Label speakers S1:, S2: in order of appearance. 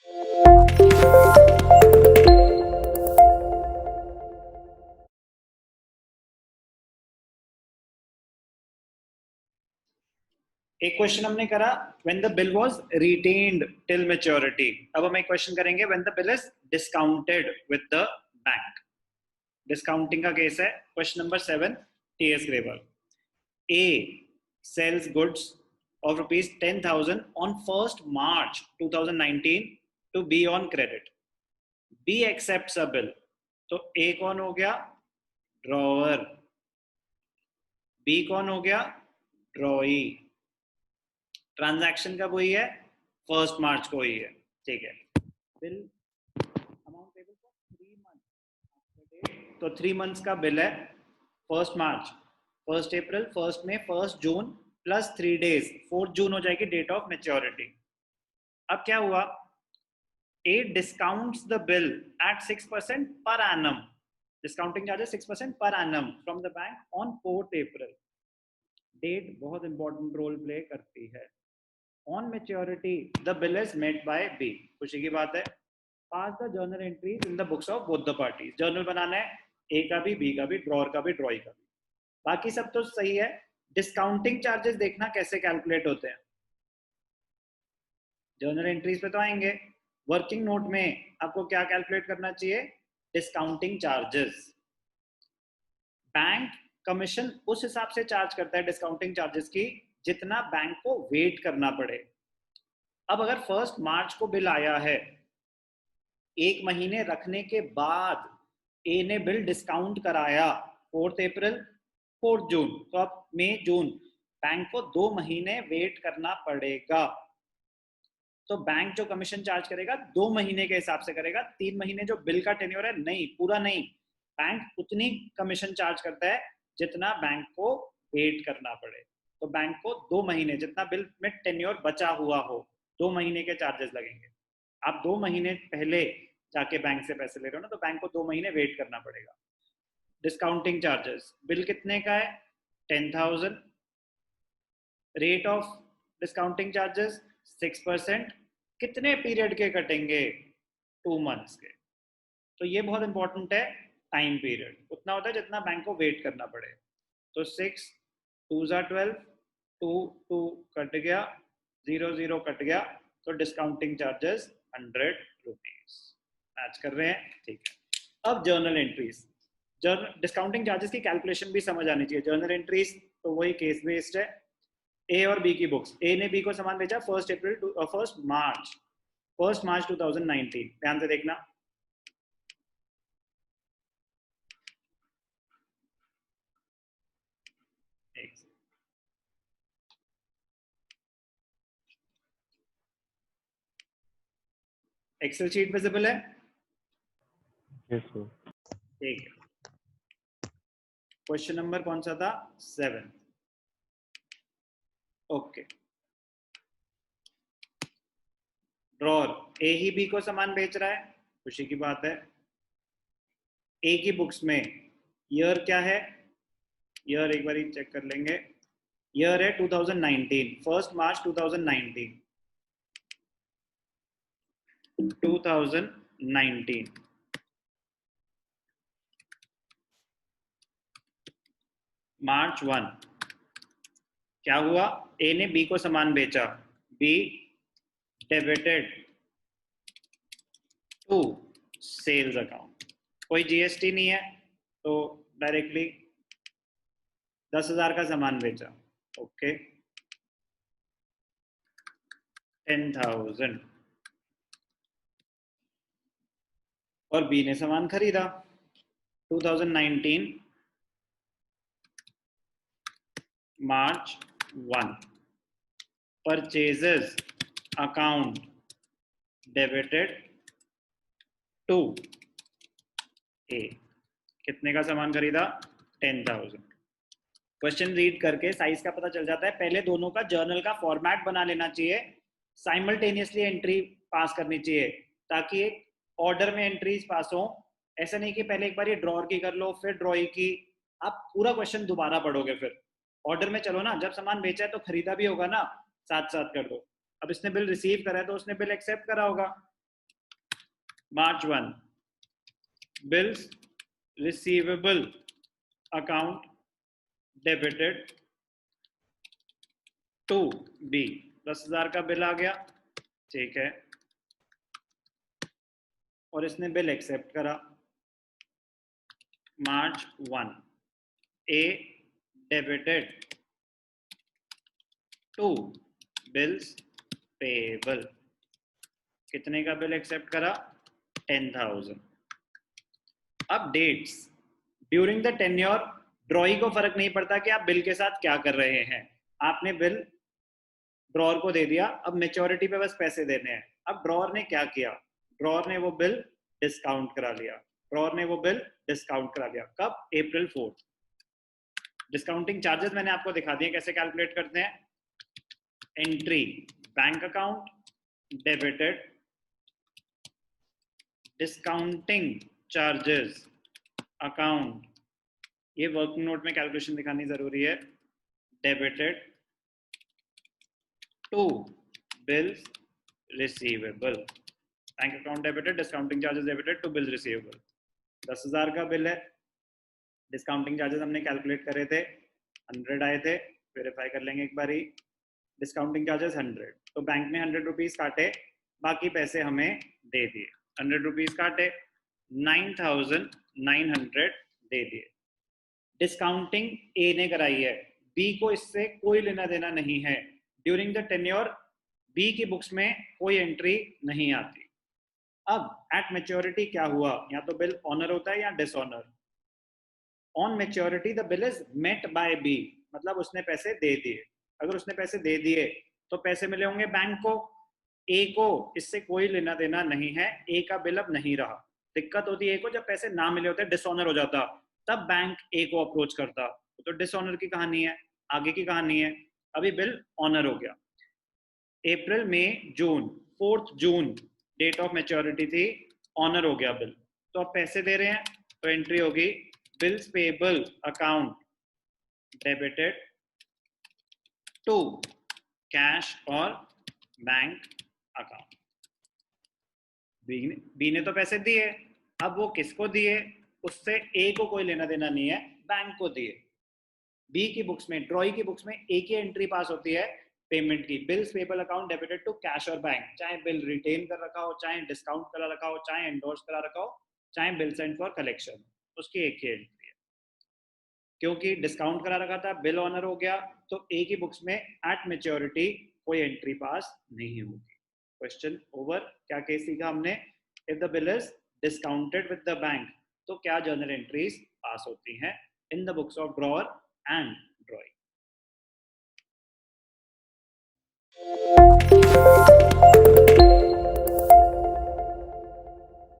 S1: एक क्वेश्चन हमने करा when the bill was retained till maturity. अब हम एक क्वेश्चन करेंगे when the bill is discounted with the bank. Discounting का केस है question number 7 TS Grewal. A sells goods of rupees 10,000 on 1st March 2019 to B on credit. B accepts a bill. तो A कौन हो गया? Drawer. B कौन हो गया? ड्रॉई। Transaction कब हुई है? 1st मार्च को हुई है। ठीक है। Bill amount payable for 3 months. तो 3 मंथ्स का बिल है। 1st मार्च, 1st अप्रैल, 1st मई, 1st जून प्लस 3 डेज, 4 जून हो जाएगी डेट ऑफ मैच्योरिटी। अब क्या हुआ? A discounts the bill at 6% per annum. Discounting charges 6% per annum from the bank on 4th April. Date बहुत important role play करती है। On maturity, the bill is met by B. खुशी की बात है। Pass the journal entries in the books of both the parties. Journal बनाना है A का भी, B का भी, ड्रॉअर का भी, ड्रॉई का भी। बाकी सब तो सही है। डिस्काउंटिंग चार्जेस देखना कैसे कैलकुलेट होते हैं। जर्नल एंट्रीज पे तो आएंगे। वर्किंग नोट में आपको क्या कैलकुलेट करना चाहिए? Discounting charges. बैंक कमीशन उस हिसाब से चार्ज करता है डिस्काउंटिंग चार्जेस की जितना बैंक को वेट करना पड़े। अब अगर 1st मार्च को बिल आया है, 1 महीने रखने के बाद ए ने बिल डिस्काउंट कराया 4th अप्रैल, 4th जून, तो अब मई जून बैंक को 2 महीने वेट करना पड़ेगा। तो बैंक जो कमीशन चार्ज करेगा 2 महीने के हिसाब से करेगा। 3 महीने जो बिल का टेन्योर है, नहीं, पूरा नहीं। बैंक उतनी कमीशन चार्ज करता है जितना बैंक को वेट करना पड़े। तो बैंक को 2 महीने, जितना बिल में टेन्योर बचा हुआ हो, 2 महीने के चार्जेस लगेंगे। आप 2 महीने पहले जाके बैंक से पैसे ले रहे हो ना, तो बैंक को 2 महीने वेट करना पड़ेगा। डिस्काउंटिंग चार्जेस, बिल कितने का है? 10,000। Rate of discounting charges 6%। कितने पीरियड के कटेंगे? 2 मंथ्स के। तो ये बहुत इंपॉर्टेंट है। टाइम पीरियड उतना होता है जितना बैंक को वेट करना पड़े। तो 6 2 12, 2 2 कट गया, 0 0 कट गया, तो डिस्काउंटिंग चार्जेस 100 रुपीज। मैच कर रहे हैं? ठीक है। अब जर्नल एंट्रीज। डिस्काउंटिंग चार्जेस की कैलकुलेशन भी समझ आनी चाहिए। जर्नल एंट्रीज तो वही केस बेस्ड है। ए और बी की बुक्स। ए ने बी को सामान बेचा 1st मार्च 2019। ध्यान से देखना। एक्सेल शीट विजिबल है?
S2: Yes sir.
S1: ठीक है। क्वेश्चन नंबर कौन सा था? 7। ओके। ड्रॉअर ए ही बी को सामान बेच रहा है, खुशी की बात है। ए की बुक्स में ईयर क्या है? ईयर एक बार चेक कर लेंगे। ईयर है 2019, 1st मार्च 2019। 2019 मार्च 1। क्या हुआ? ए ने बी को सामान बेचा, B debited to sales account. कोई जीएसटी नहीं है तो डायरेक्टली 10,000 का सामान बेचा। ओके, 10,000। और बी ने सामान खरीदा 2019 मार्च 1। परचेजेस अकाउंट डेबिटेड टू ए। कितने का सामान खरीदा? 10,000। क्वेश्चन रीड करके साइज का पता चल जाता है। पहले दोनों का जर्नल का फॉर्मेट बना लेना चाहिए, साइमल्टेनियसली एंट्री पास करनी चाहिए ताकि एक ऑर्डर में एंट्रीज पास हो। ऐसा नहीं कि पहले एक बार ये ड्रॉअर की कर लो फिर ड्रॉई की, आप पूरा क्वेश्चन दोबारा पढ़ोगे। फिर ऑर्डर में चलो ना, जब सामान बेचा है तो खरीदा भी होगा ना, साथ साथ कर दो। अब इसने बिल रिसीव करा है तो उसने बिल एक्सेप्ट करा होगा, March 1, bills receivable account debited to B, 10,000 का बिल आ गया, ठीक है, और इसने बिल एक्सेप्ट करा। March 1, A debited to bills payable, कितने का बिल एक्सेप्ट करा? 10,000। अब dates, during the tenure drawee को फर्क नहीं पड़ता कि आप बिल के साथ क्या कर रहे हैं, आपने बिल ड्रॉअर को दे दिया, अब मेच्योरिटी पे बस पैसे देने हैं। अब ड्रॉअर ने क्या किया? ड्रॉअर ने वो बिल डिस्काउंट करा लिया, ड्रॉअर ने वो बिल डिस्काउंट करा लिया। कब? April 4। डिस्काउंटिंग चार्जेस मैंने आपको दिखा दिए कैसे कैलकुलेट करते हैं। Entry bank account debited, discounting charges account, ये वर्किंग नोट में कैलकुलेशन दिखानी जरूरी है, debited to bills receivable, bank account debited, discounting charges debited to bills receivable. 10,000 का बिल है, डिस्काउंटिंग चार्जेस हमने कैलकुलेट करे थे, 100 आए थे, वेरीफाई कर लेंगे एक बारी। डिस्काउंटिंग चार्जेस 100, तो बैंक ने 100 रुपीज काटे, बाकी पैसे हमें दे दिए। 100 रुपीज काटे, 9,900 दे दिए। डिस्काउंटिंग ए ने कराई है, बी को इससे कोई लेना देना नहीं है। ड्यूरिंग द टेन्योर बी की बुक्स में कोई एंट्री नहीं आती। अब एट मैच्योरिटी क्या हुआ? या तो बिल ऑनर होता है या dishonour. On maturity the bill is met by B, मतलब उसने पैसे दे दिए। अगर उसने पैसे दे दिए तो पैसे मिले होंगे बैंक को, ए को इससे कोई लेना देना नहीं है, ए का बिल अब नहीं रहा। दिक्कत होती है ए को जब पैसे ना मिले होते, डिसऑनर हो जाता, तब बैंक ए को अप्रोच करता, तो डिसऑनर की कहानी है, आगे की कहानी है। अभी बिल ऑनर हो गया। अप्रैल, मई, जून, 4 जून डेट ऑफ मैच्योरिटी थी, ऑनर हो गया बिल, तो अब पैसे दे रहे हैं, तो एंट्री होगी bills payable account debited to cash और बैंक अकाउंट। बी ने तो पैसे दिए, अब वो किसको दिए? उससे ए को कोई लेना देना नहीं है, बैंक को दिए। बी की बुक्स में, ड्रॉई की बुक्स में ए की एंट्री पास होती है पेमेंट की, bills payable account debited to cash और बैंक। चाहे बिल रिटेन कर रखा हो, चाहे डिस्काउंट करा रखा हो, चाहे एंडोर्स करा रखा हो, चाहे बिल सेंड फॉर कलेक्शन, उसकी एक ही एंट्री है। क्योंकि डिस्काउंट करा रखा था, बिल ऑनर हो गया, तो ए की बुक्स में एट मैच्योरिटी कोई एंट्री पास नहीं होगी। Question over. क्या केस सीखा हमने? If the bill is discounted with the bank, तो क्या जर्नल एंट्रीज पास होती हैं in the books of drawer and drawing.